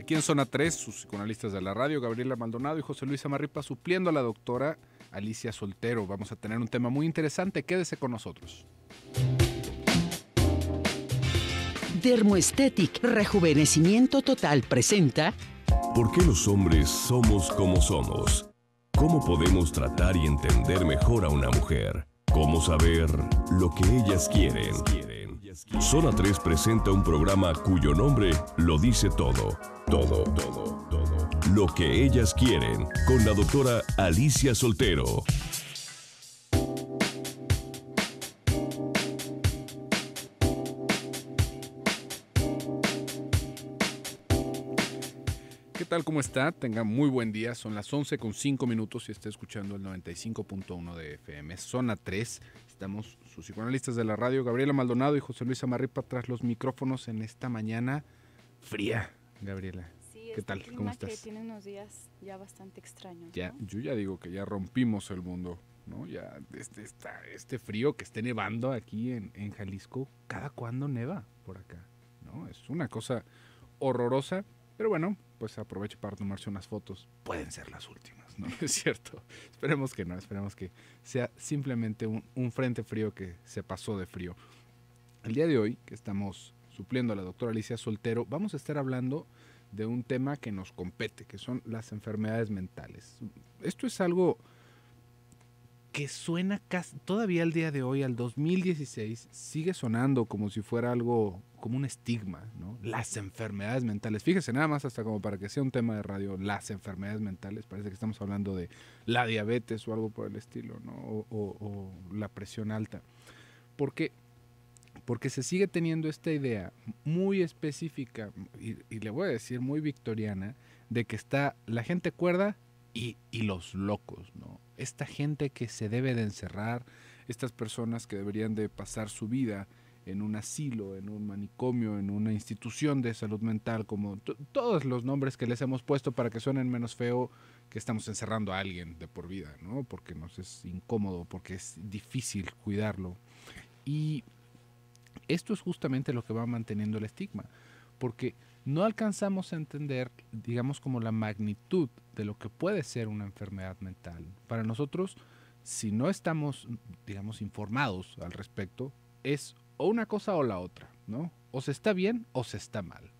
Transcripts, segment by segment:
Aquí en Zona 3, sus psicoanalistas de la radio, Gabriela Maldonado y José Luis Amarripa, supliendo a la doctora Alicia Soltero. Vamos a tener un tema muy interesante, quédese con nosotros. Dermoestetic Rejuvenecimiento Total presenta ¿Por qué los hombres somos como somos? ¿Cómo podemos tratar y entender mejor a una mujer? ¿Cómo saber lo que ellas quieren? Zona 3 presenta un programa cuyo nombre lo dice todo. Todo. Lo que ellas quieren, con la doctora Alicia Soltero. ¿Qué tal? ¿Cómo está? Tenga muy buen día. Son las 11:05 y está escuchando el 95.1 de FM. Zona 3. Estamos sus psicoanalistas de la radio, Gabriela Maldonado y José Luis Amarripa, tras los micrófonos en esta mañana fría. Gabriela, sí, ¿qué tal? ¿Cómo estás? Que tiene unos días ya bastante extraños, Ya, ¿no? yo ya digo que ya rompimos el mundo, ¿no? Ya este frío que esté nevando aquí en Jalisco, ¿cada cuándo neva por acá? ¿No? Es una cosa horrorosa, pero bueno, pues aproveche para tomarse unas fotos. Pueden ser las últimas, ¿no? Es cierto. Esperemos que no, esperemos que sea simplemente un frente frío que se pasó de frío. El día de hoy, que estamos supliendo a la doctora Alicia Soltero, vamos a estar hablando de un tema que nos compete, que son las enfermedades mentales. Esto es algo que suena casi, todavía al día de hoy, al 2016, sigue sonando como si fuera algo, como un estigma, ¿no? Las enfermedades mentales. Fíjese, nada más hasta como para que sea un tema de radio, las enfermedades mentales. Parece que estamos hablando de la diabetes o algo por el estilo, ¿no? O la presión alta. Porque se sigue teniendo esta idea muy específica, y le voy a decir muy victoriana, de que está la gente cuerda y los locos, ¿no? Esta gente que se debe de encerrar, estas personas que deberían de pasar su vida en un asilo, en un manicomio, en una institución de salud mental, como todos los nombres que les hemos puesto para que suenen menos feo, que estamos encerrando a alguien de por vida, ¿no? Porque nos es incómodo, porque es difícil cuidarlo. Y esto es justamente lo que va manteniendo el estigma, porque no alcanzamos a entender, digamos, como la magnitud de lo que puede ser una enfermedad mental. Para nosotros, si no estamos, digamos, informados al respecto, es o una cosa o la otra, ¿no? O se está bien o se está mal.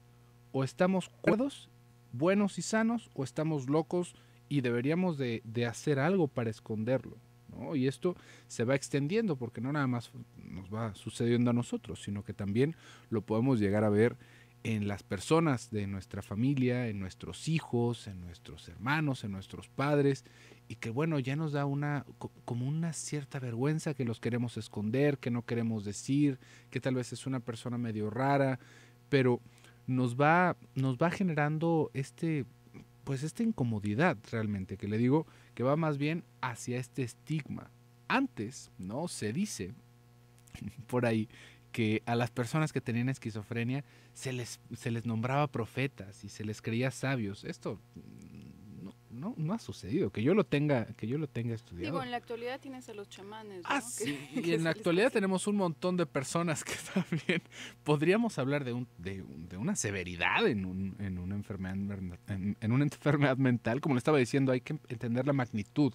O estamos cuerdos, buenos y sanos, o estamos locos y deberíamos de hacer algo para esconderlo, ¿no? Y esto se va extendiendo porque no nada más nos va sucediendo a nosotros, sino que también lo podemos llegar a ver en las personas de nuestra familia, en nuestros hijos, en nuestros hermanos, en nuestros padres, y que bueno, ya nos da como una cierta vergüenza, que los queremos esconder, que no queremos decir, que tal vez es una persona medio rara, pero nos va generando pues esta incomodidad realmente, que le digo que va más bien hacia este estigma. Antes, ¿no? Se dice por ahí que a las personas que tenían esquizofrenia se les nombraba profetas y se les creía sabios. Esto no ha sucedido, que yo lo tenga estudiado. Digo, en la actualidad tienes a los chamanes, ¿no? Sí, y en la actualidad tenemos un montón de personas que también podríamos hablar de una severidad en una enfermedad mental. Como le estaba diciendo, hay que entender la magnitud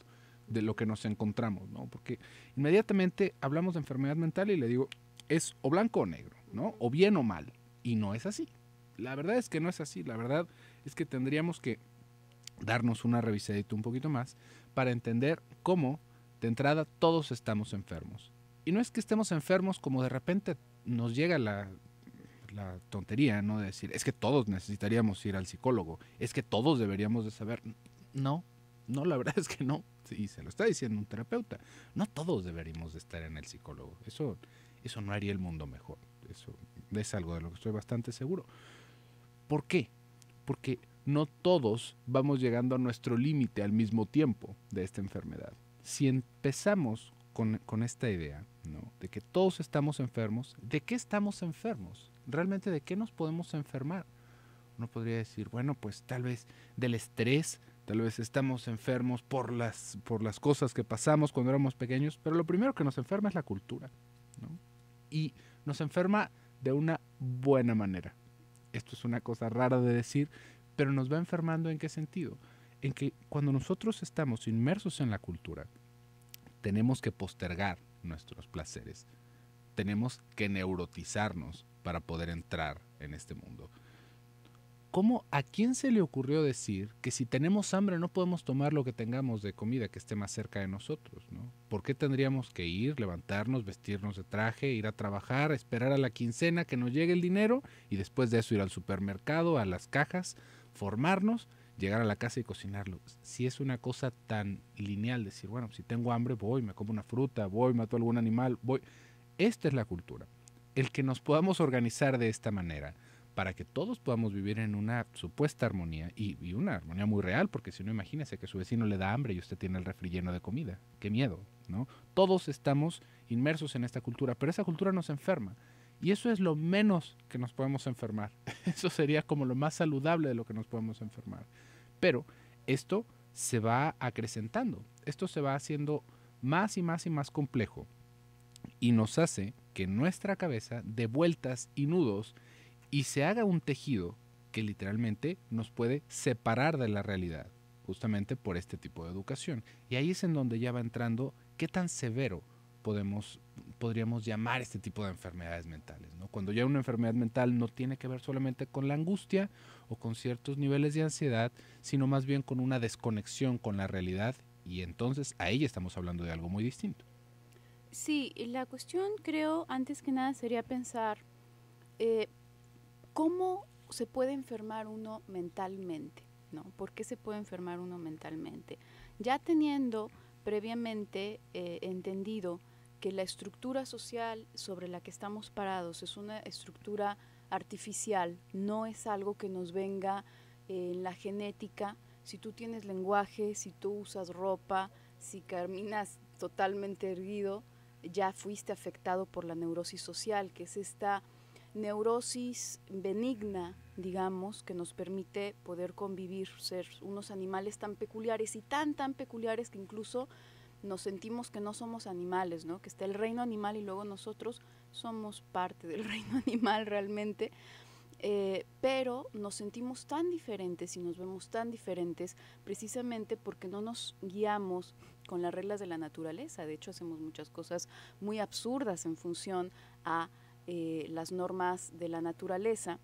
de lo que nos encontramos, ¿no? Porque inmediatamente hablamos de enfermedad mental y le digo, es o blanco o negro, ¿no? O bien o mal. Y no es así. La verdad es que no es así. La verdad es que tendríamos que darnos una revisadita un poquito más para entender cómo, de entrada, todos estamos enfermos. Y no es que estemos enfermos como de repente nos llega la tontería, ¿no? De decir, es que todos necesitaríamos ir al psicólogo, es que todos deberíamos de saber. No, la verdad es que no. Y se lo está diciendo un terapeuta. No todos deberíamos de estar en el psicólogo. Eso no haría el mundo mejor. Eso es algo de lo que estoy bastante seguro. ¿Por qué? Porque no todos vamos llegando a nuestro límite al mismo tiempo de esta enfermedad. Si empezamos con esta idea, ¿no? De que todos estamos enfermos, ¿de qué estamos enfermos? ¿Realmente de qué nos podemos enfermar? Uno podría decir, bueno, pues tal vez del estrés, tal vez estamos enfermos por las cosas que pasamos cuando éramos pequeños, pero lo primero que nos enferma es la cultura, ¿no? Y nos enferma de una buena manera. Esto es una cosa rara de decir, pero nos va enfermando ¿en qué sentido? En que cuando nosotros estamos inmersos en la cultura, tenemos que postergar nuestros placeres, tenemos que neurotizarnos para poder entrar en este mundo. ¿Cómo a quién se le ocurrió decir que si tenemos hambre no podemos tomar lo que tengamos de comida que esté más cerca de nosotros, ¿no? ¿Por qué tendríamos que ir, levantarnos, vestirnos de traje, ir a trabajar, esperar a la quincena que nos llegue el dinero y después de eso ir al supermercado, a las cajas, formarnos, llegar a la casa y cocinarlo? Si es una cosa tan lineal, decir, bueno, si tengo hambre voy, me como una fruta, voy, mato algún animal, voy. Esta es la cultura. El que nos podamos organizar de esta manera para que todos podamos vivir en una supuesta armonía y una armonía muy real, porque si no, imagínese que su vecino le da hambre y usted tiene el refri lleno de comida. ¡Qué miedo!, ¿no? Todos estamos inmersos en esta cultura, pero esa cultura nos enferma. Y eso es lo menos que nos podemos enfermar. Eso sería como lo más saludable de lo que nos podemos enfermar. Pero esto se va acrecentando, esto se va haciendo más y más y más complejo y nos hace que nuestra cabeza dé vueltas y nudos y se haga un tejido que literalmente nos puede separar de la realidad, justamente por este tipo de educación. Y ahí es en donde ya va entrando qué tan severo podríamos llamar este tipo de enfermedades mentales, ¿no? Cuando ya una enfermedad mental no tiene que ver solamente con la angustia o con ciertos niveles de ansiedad, sino más bien con una desconexión con la realidad, y entonces ahí ya estamos hablando de algo muy distinto. Sí, y la cuestión creo, antes que nada, sería pensar cómo se puede enfermar uno mentalmente, ¿no? ¿Por qué se puede enfermar uno mentalmente? Ya teniendo previamente entendido que la estructura social sobre la que estamos parados es una estructura artificial, no es algo que nos venga en la genética. Si tú tienes lenguaje, si tú usas ropa, si caminas totalmente erguido, ya fuiste afectado por la neurosis social, que es esta neurosis benigna, digamos, que nos permite poder convivir, ser unos animales tan peculiares y tan peculiares que incluso nos sentimos que no somos animales, ¿no? Que está el reino animal y luego nosotros somos parte del reino animal realmente, pero nos sentimos tan diferentes y nos vemos tan diferentes precisamente porque no nos guiamos con las reglas de la naturaleza. De hecho, hacemos muchas cosas muy absurdas en función a las normas de la naturaleza,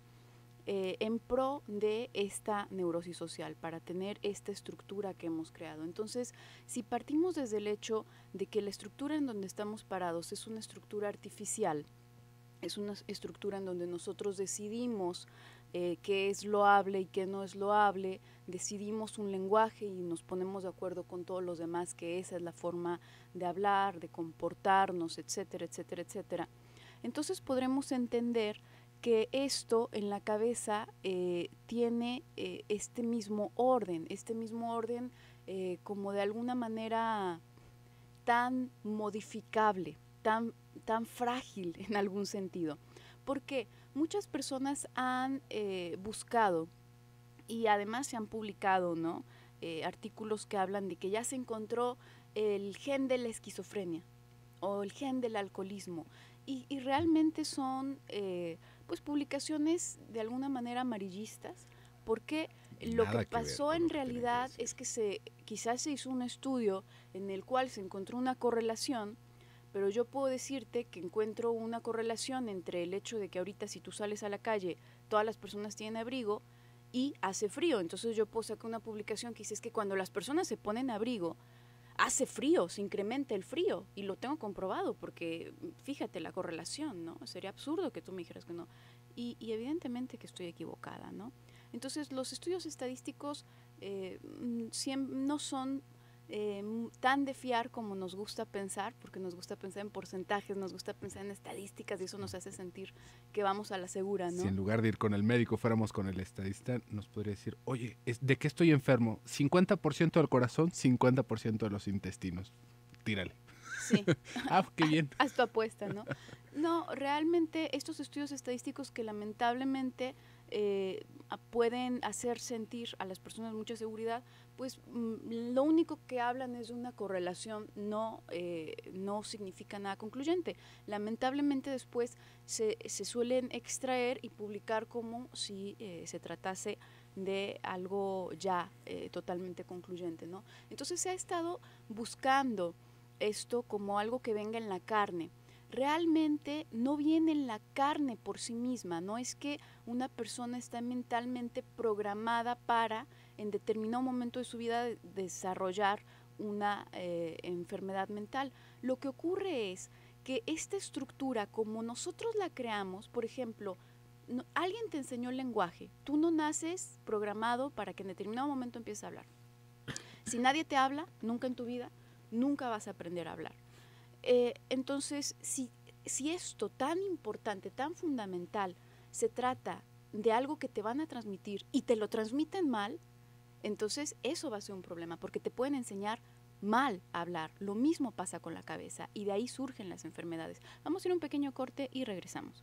en pro de esta neurosis social, para tener esta estructura que hemos creado. Entonces, si partimos desde el hecho de que la estructura en donde estamos parados es una estructura artificial, es una estructura en donde nosotros decidimos qué es loable y qué no es loable, decidimos un lenguaje y nos ponemos de acuerdo con todos los demás que esa es la forma de hablar, de comportarnos, etcétera, etcétera, etcétera. Entonces podremos entender que esto en la cabeza tiene este mismo orden como de alguna manera tan modificable, tan frágil en algún sentido. Porque muchas personas han buscado y además se han publicado, ¿no? Artículos que hablan de que ya se encontró el gen de la esquizofrenia o el gen del alcoholismo. Y realmente son pues publicaciones de alguna manera amarillistas, porque lo que pasó en realidad es que quizás se hizo un estudio en el cual se encontró una correlación, pero yo puedo decirte que encuentro una correlación entre el hecho de que ahorita si tú sales a la calle todas las personas tienen abrigo y hace frío. Entonces yo puedo sacar una publicación que dice es que cuando las personas se ponen abrigo hace frío, se incrementa el frío, y lo tengo comprobado porque fíjate la correlación, ¿no? Sería absurdo que tú me dijeras que no, y evidentemente que estoy equivocada, ¿no? Entonces los estudios estadísticos no son tan de fiar como nos gusta pensar, porque nos gusta pensar en porcentajes, nos gusta pensar en estadísticas y eso nos hace sentir que vamos a la segura, ¿no? Si en lugar de ir con el médico fuéramos con el estadista, nos podría decir, oye, ¿de qué estoy enfermo? 50% del corazón, 50% de los intestinos. Tírale. Sí. Qué bien. Haz tu apuesta, ¿no? No, realmente estos estudios estadísticos que lamentablemente pueden hacer sentir a las personas mucha seguridad, pues lo único que hablan es de una correlación, no significa nada concluyente. Lamentablemente después se suelen extraer y publicar como si se tratase de algo ya totalmente concluyente, ¿no? Entonces se ha estado buscando esto como algo que venga en la carne. Realmente no viene en la carne por sí misma, no es que una persona está mentalmente programada para en determinado momento de su vida desarrollar una enfermedad mental. Lo que ocurre es que esta estructura, como nosotros la creamos, por ejemplo, alguien te enseñó el lenguaje, tú no naces programado para que en determinado momento empieces a hablar. Si nadie te habla, nunca en tu vida, nunca vas a aprender a hablar. Entonces, si esto tan importante, tan fundamental, se trata de algo que te van a transmitir y te lo transmiten mal, entonces eso va a ser un problema, porque te pueden enseñar mal a hablar. Lo mismo pasa con la cabeza y de ahí surgen las enfermedades. Vamos a ir a un pequeño corte y regresamos.